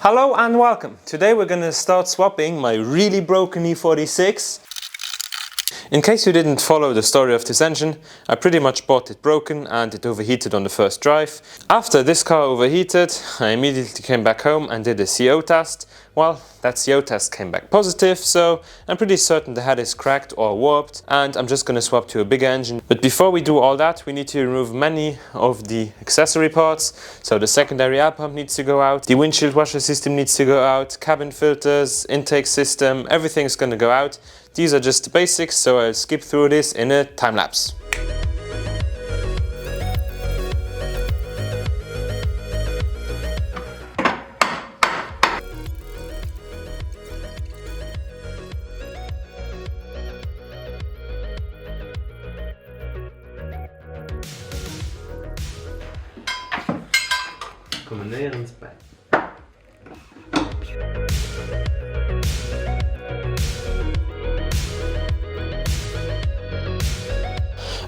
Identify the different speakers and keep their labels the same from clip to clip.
Speaker 1: Hello and welcome. Today we're going to start swapping my really broken e46. In case you didn't follow the story of this engine, I pretty much bought it broken and it overheated on the first drive. After this car overheated, I immediately came back home and did a CO test. Well, that CO test came back positive, so I'm pretty certain the head is cracked or warped and I'm just going to swap to a bigger engine. But before we do all that, we need to remove many of the accessory parts. So the secondary air pump needs to go out, the windshield washer system needs to go out, cabin filters, intake system, everything's going to go out. These are just the basics, so I'll skip through this in a time lapse. Kom näher ins Bein.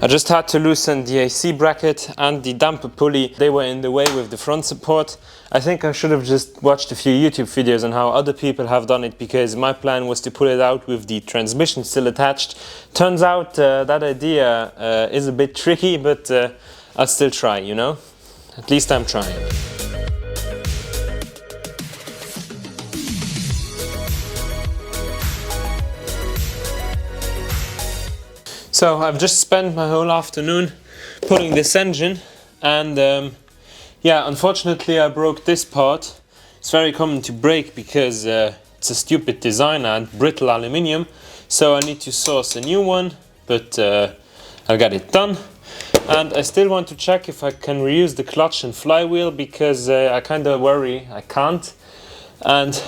Speaker 1: I just had to loosen the AC bracket and the damper pulley. They were in the way with the front support. I think I should have just watched a few YouTube videos on how other people have done it, because my plan was to pull it out with the transmission still attached. Turns out that idea is a bit tricky, but I'll still try, you know? At least I'm trying. So I've just spent my whole afternoon pulling this engine and yeah, unfortunately I broke this part. It's very common to break because it's a stupid design and brittle aluminium, so I need to source a new one, but I'll get it done. And I still want to check if I can reuse the clutch and flywheel, because I kind of worry I can't, and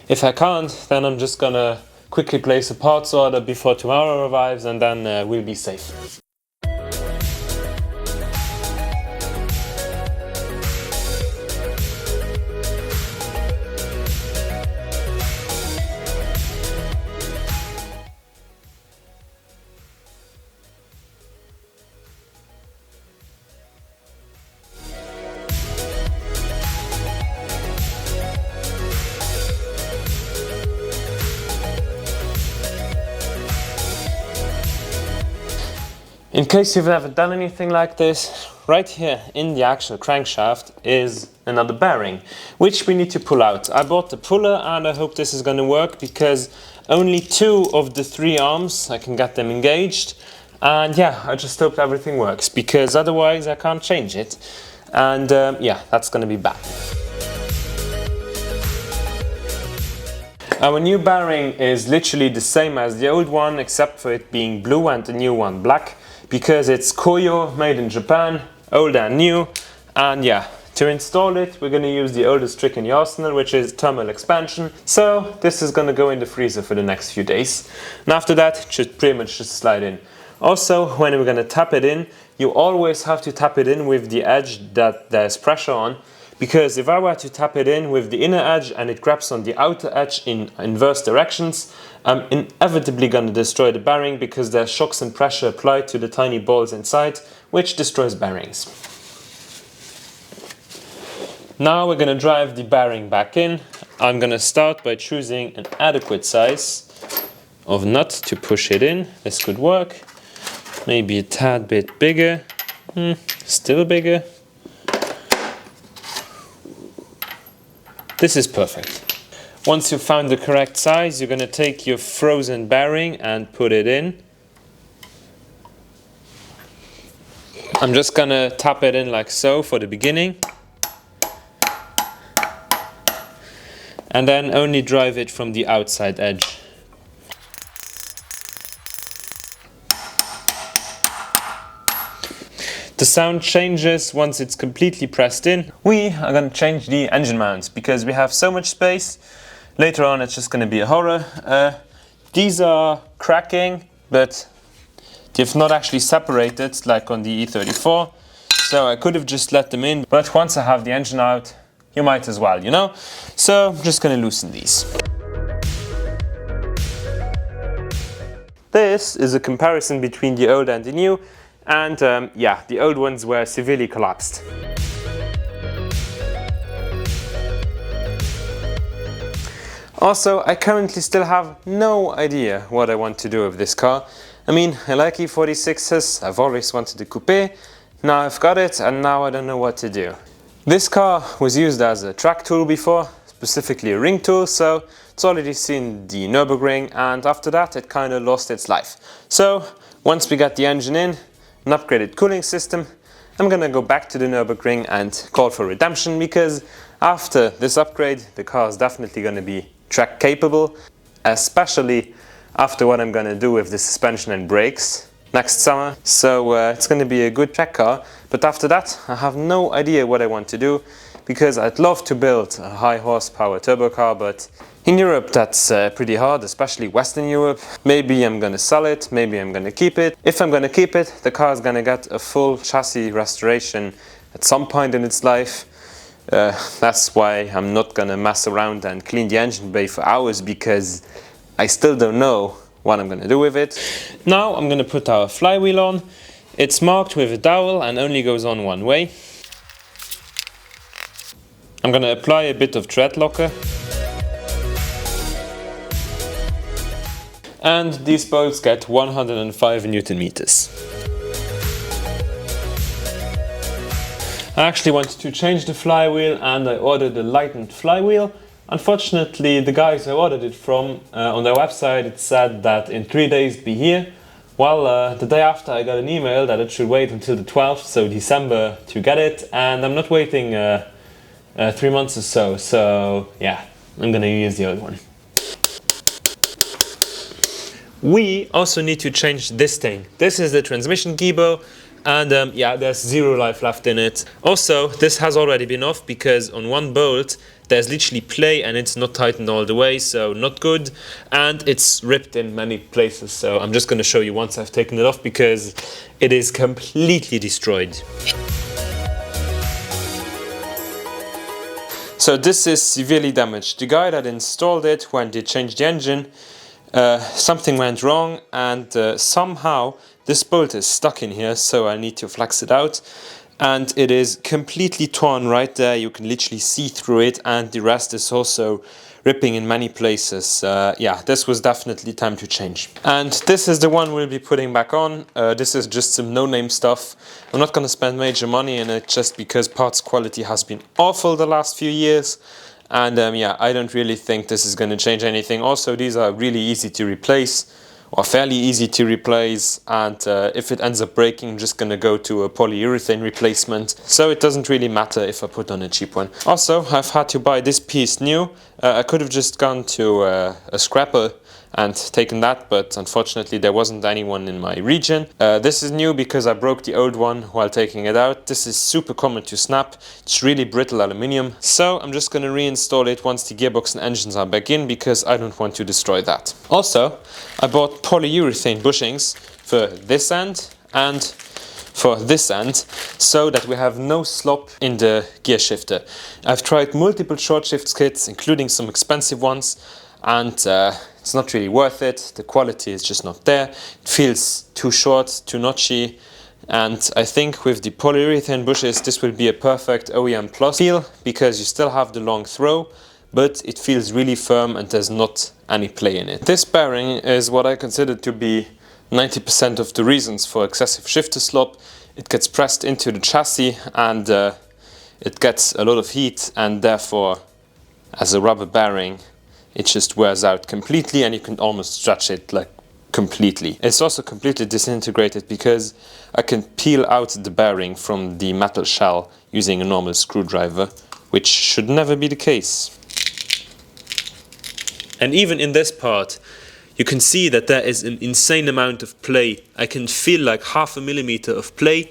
Speaker 1: if I can't, then I'm just gonna quickly place a parts order before tomorrow arrives, and then we'll be safe. In case you've never done anything like this, right here in the actual crankshaft is another bearing, which we need to pull out. I bought the puller and I hope this is going to work, because only 2 of the 3 arms, I can get them engaged. And yeah, I just hope everything works, because otherwise I can't change it. And yeah, that's going to be bad. Our new bearing is literally the same as the old one, except for it being blue and the new one black, because it's Koyo, made in Japan, old and new. And yeah, to install it we're going to use the oldest trick in the arsenal, which is thermal expansion. So this is going to go in the freezer for the next few days, and after that it should pretty much just slide in. Also, when we're going to tap it in, you always have to tap it in with the edge that there's pressure on, because if I were to tap it in with the inner edge and it grabs on the outer edge in inverse directions, I'm inevitably going to destroy the bearing, because there's shocks and pressure applied to the tiny balls inside, which destroys bearings. Now we're going to drive the bearing back in. I'm going to start by choosing an adequate size of nut to push it in. This could work. Maybe a tad bit bigger. Still bigger. This is perfect. Once you've found the correct size, you're going to take your frozen bearing and put it in. I'm just going to tap it in like so for the beginning. And then only drive it from the outside edge. The sound changes once it's completely pressed in. We are going to change the engine mounts because we have so much space. Later on it's just going to be a horror. These are cracking, but they've not actually separated like on the E34. So I could have just let them in, but once I have the engine out, you might as well, you know? So I'm just going to loosen these. This is a comparison between the old and the new. And yeah, the old ones were severely collapsed. Also, I currently still have no idea what I want to do with this car. I mean, I like e46s, I've always wanted a coupe, now I've got it and now I don't know what to do. This car was used as a track tool before, specifically a ring tool, so it's already seen the Nürburgring, and after that it kind of lost its life. So, once we got the engine in, an upgraded cooling system, I'm gonna go back to the Nürburgring and call for redemption, because after this upgrade the car is definitely gonna be track capable, especially after what I'm gonna do with the suspension and brakes next summer. So it's gonna be a good track car, but after that I have no idea what I want to do, because I'd love to build a high horsepower turbo car, but in Europe that's pretty hard, especially Western Europe. Maybe I'm gonna sell it, maybe I'm gonna keep it. If I'm gonna keep it, the car is gonna get a full chassis restoration at some point in its life. That's why I'm not gonna mess around and clean the engine bay for hours, because I still don't know what I'm gonna do with it. Now I'm gonna put our flywheel on. It's marked with a dowel and only goes on one way. I'm gonna apply a bit of tread locker. And these bolts get 105 Newton meters. I actually wanted to change the flywheel and I ordered a lightened flywheel. Unfortunately, the guys I ordered it from, on their website, it said that in 3 days it'd be here. Well, the day after I got an email that it should wait until the 12th, so December, to get it, and I'm not waiting 3 months or so, so yeah, I'm gonna use the old one. We also need to change this thing. This is the transmission gearbox. And yeah, there's 0 life left in it. Also, this has already been off because on one bolt there's literally play and it's not tightened all the way, so not good. And it's ripped in many places, so I'm just going to show you once I've taken it off, because it is completely destroyed. So this is severely damaged. The guy that installed it, when they changed the engine, something went wrong, and somehow this bolt is stuck in here, so I need to flex it out, and it is completely torn right there. You can literally see through it, and the rest is also ripping in many places. Yeah, this was definitely time to change. And this is the one we'll be putting back on. This is just some no-name stuff. I'm not gonna spend major money in it just because parts quality has been awful the last few years. And yeah, I don't really think this is going to change anything. Also, these are really easy to replace, or fairly easy to replace, and if it ends up breaking, I'm just going to go to a polyurethane replacement, so it doesn't really matter if I put on a cheap one. Also, I've had to buy this piece new. I could have just gone to a scrapper and taken that, but unfortunately there wasn't anyone in my region. This is new because I broke the old one while taking it out. This is super common to snap. It's really brittle aluminium, so I'm just going to reinstall it once the gearbox and engines are back in, because I don't want to destroy that. Also, I bought polyurethane bushings for this end and for this end, so that we have no slop in the gear shifter. I've tried multiple short shift kits, including some expensive ones, and it's not really worth it. The quality is just not there. It feels too short, too notchy, and I think with the polyurethane bushes this will be a perfect OEM plus feel, because you still have the long throw, but it feels really firm and there's not any play in it. This bearing is what I consider to be 90% of the reasons for excessive shifter slop. It gets pressed into the chassis and it gets a lot of heat, and therefore as a rubber bearing it just wears out completely, and you can almost stretch it like completely. It's also completely disintegrated because I can peel out the bearing from the metal shell using a normal screwdriver, which should never be the case. And even in this part, you can see that there is an insane amount of play. I can feel like 0.5 millimeter of play,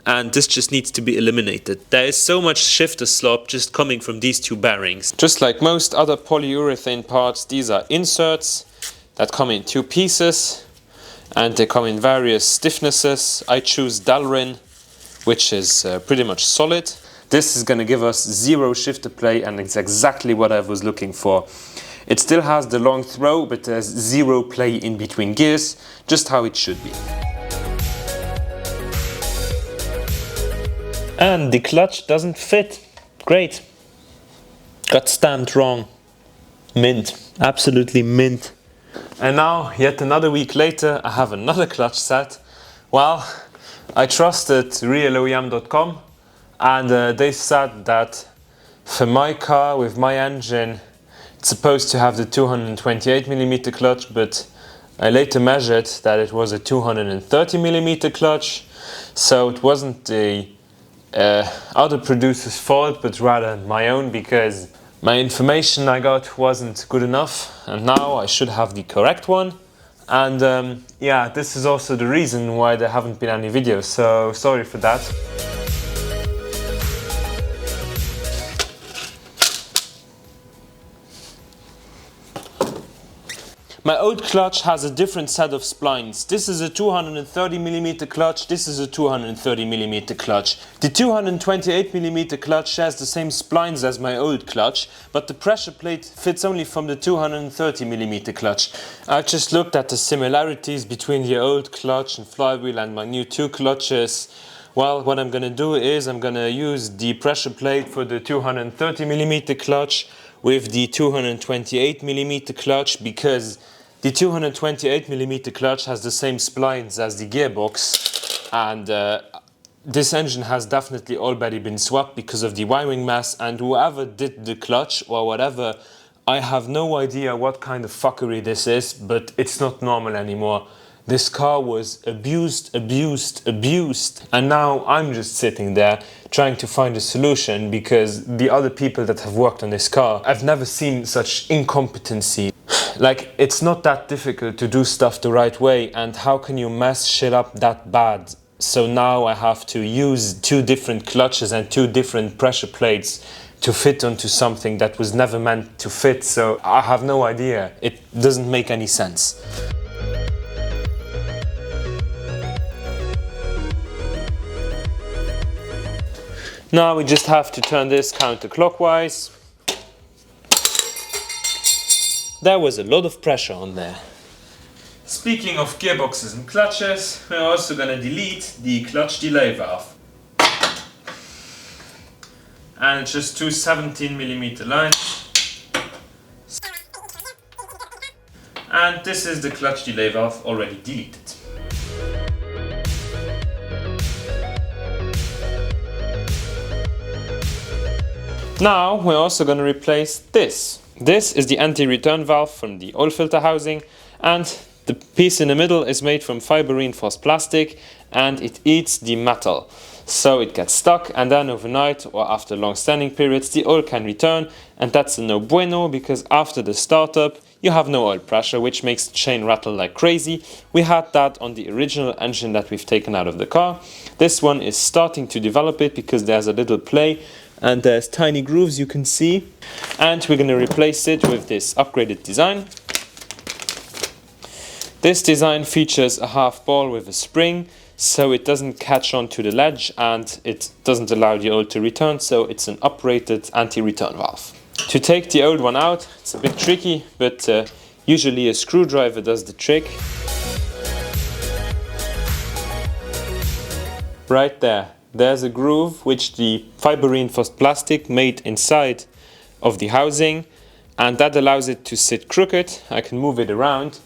Speaker 1: and this just needs to be eliminated. There is so much shifter slop just coming from these two bearings. Just like most other polyurethane parts, these are inserts that come in 2 pieces, and they come in various stiffnesses. I choose Delrin, which is pretty much solid. This is going to give us 0 shifter play, and it's exactly what I was looking for. It still has the long throw, but there's 0 play in between gears, just how it should be. And the clutch doesn't fit. Great. Got stamped wrong. Mint, absolutely mint. And now, yet another week later, I have another clutch set. Well, I trusted realoem.com, and they said that for my car with my engine, it's supposed to have the 228mm clutch, but I later measured that it was a 230mm clutch, so it wasn't the other producer's fault, but rather my own, because my information I got wasn't good enough, and now I should have the correct one. And yeah, this is also the reason why there haven't been any videos, so sorry for that. My old clutch has a different set of splines. This is a 230mm clutch, this is a 230mm clutch. The 228mm clutch shares the same splines as my old clutch, but the pressure plate fits only from the 230mm clutch. I've just looked at the similarities between the old clutch and Flywheel and my new two clutches. Well, what I'm gonna do is I'm gonna use the pressure plate for the 230mm clutch with the 228mm clutch, because the 228mm clutch has the same splines as the gearbox, and this engine has definitely already been swapped because of the wiring mess, and whoever did the clutch or whatever, I have no idea what kind of fuckery this is, but it's not normal anymore. This car was abused, and now I'm just sitting there trying to find a solution, because the other people that have worked on this car, I've never seen such incompetency. Like, it's not that difficult to do stuff the right way, and how can you mess shit up that bad? So now I have to use two different clutches and two different pressure plates to fit onto something that was never meant to fit, so I have no idea. It doesn't make any sense. Now we just have to turn this counterclockwise. There was a lot of pressure on there. Speaking of gearboxes and clutches, we're also going to delete the clutch delay valve. And it's just two 17mm lines. And this is the clutch delay valve already deleted. Now we're also going to replace this. This is the anti-return valve from the oil filter housing, and the piece in the middle is made from fiber reinforced plastic, and it eats the metal. So it gets stuck, and then overnight or after long standing periods the oil can return, and that's a no bueno, because after the startup you have no oil pressure, which makes the chain rattle like crazy. We had that on the original engine that we've taken out of the car. This one is starting to develop it because there's a little play, and there's tiny grooves you can see, and we're going to replace it with this upgraded design. This design features a half ball with a spring, so it doesn't catch on to the ledge and it doesn't allow the oil to return, so it's an uprated anti-return valve. To take the old one out, it's a bit tricky, but usually a screwdriver does the trick. Right there. There's a groove which the fiber reinforced plastic made inside of the housing, and that allows it to sit crooked. I can move it around,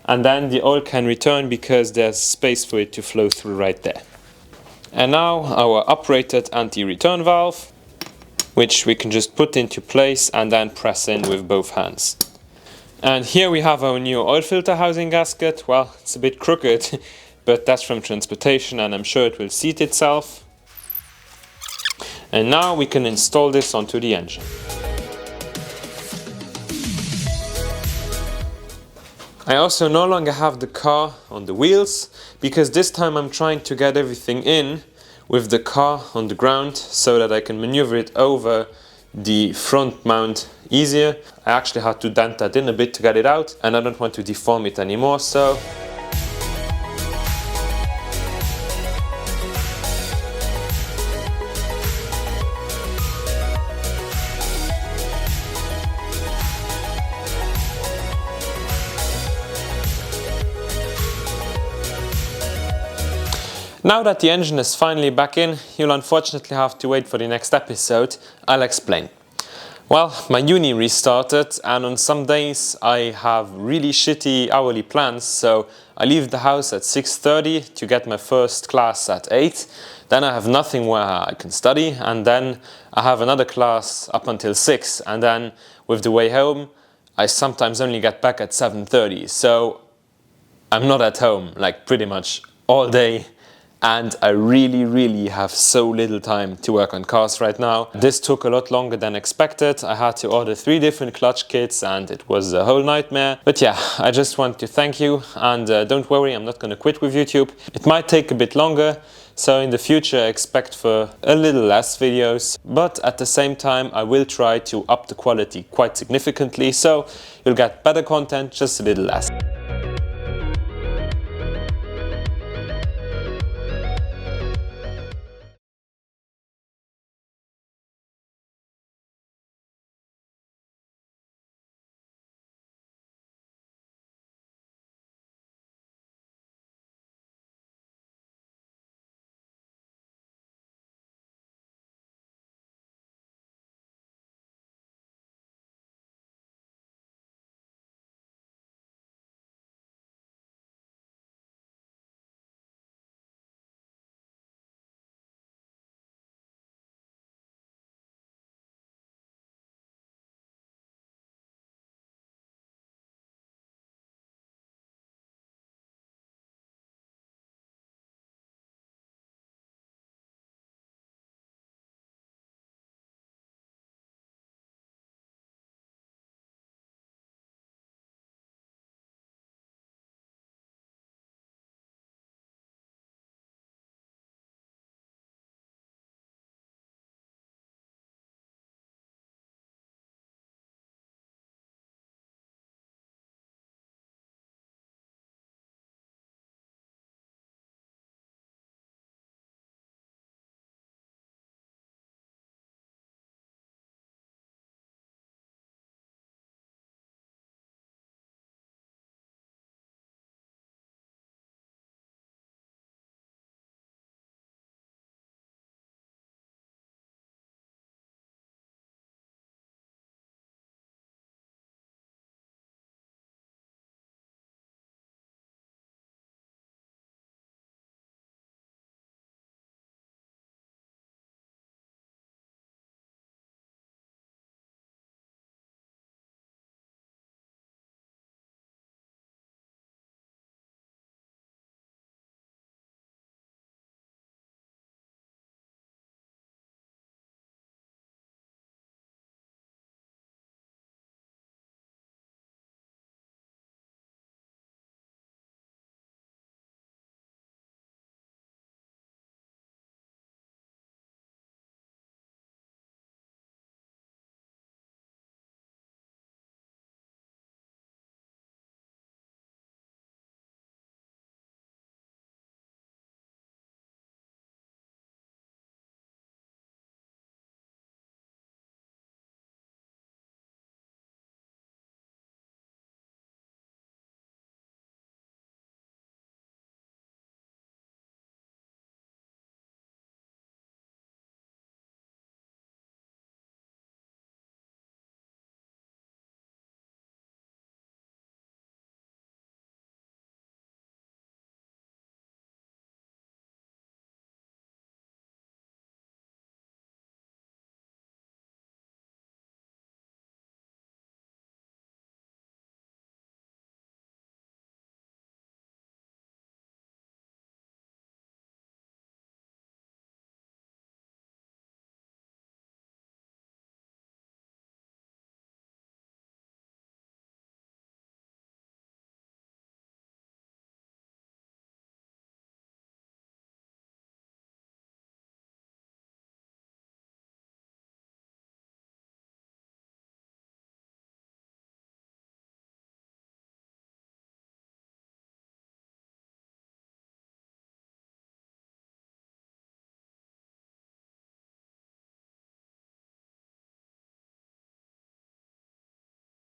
Speaker 1: and then the oil can return because there's space for it to flow through right there. And now our uprated anti-return valve, which we can just put into place and then press in with both hands. And here we have our new oil filter housing gasket. Well, it's a bit crooked, but that's from transportation, and I'm sure it will seat itself. And now we can install this onto the engine. I also no longer have the car on the wheels, because this time I'm trying to get everything in with the car on the ground so that I can maneuver it over the front mount easier. I actually had to dent that in a bit to get it out, and I don't want to deform it anymore, so now that the engine is finally back in, you'll unfortunately have to wait for the next episode. I'll explain. Well, my uni restarted, and on some days I have really shitty hourly plans, so I leave the house at 6:30 to get my first class at 8. Then I have nothing where I can study, and then I have another class up until 6, and then with the way home I sometimes only get back at 7:30, so I'm not at home like pretty much all day. And I really have so little time to work on cars right now. This took a lot longer than expected. I had to order 3 different clutch kits and it was a whole nightmare. But yeah, I just want to thank you, and don't worry, I'm not gonna quit with YouTube. It might take a bit longer, so in the future expect for a little less videos, but at the same time I will try to up the quality quite significantly, so you'll get better content, just a little less.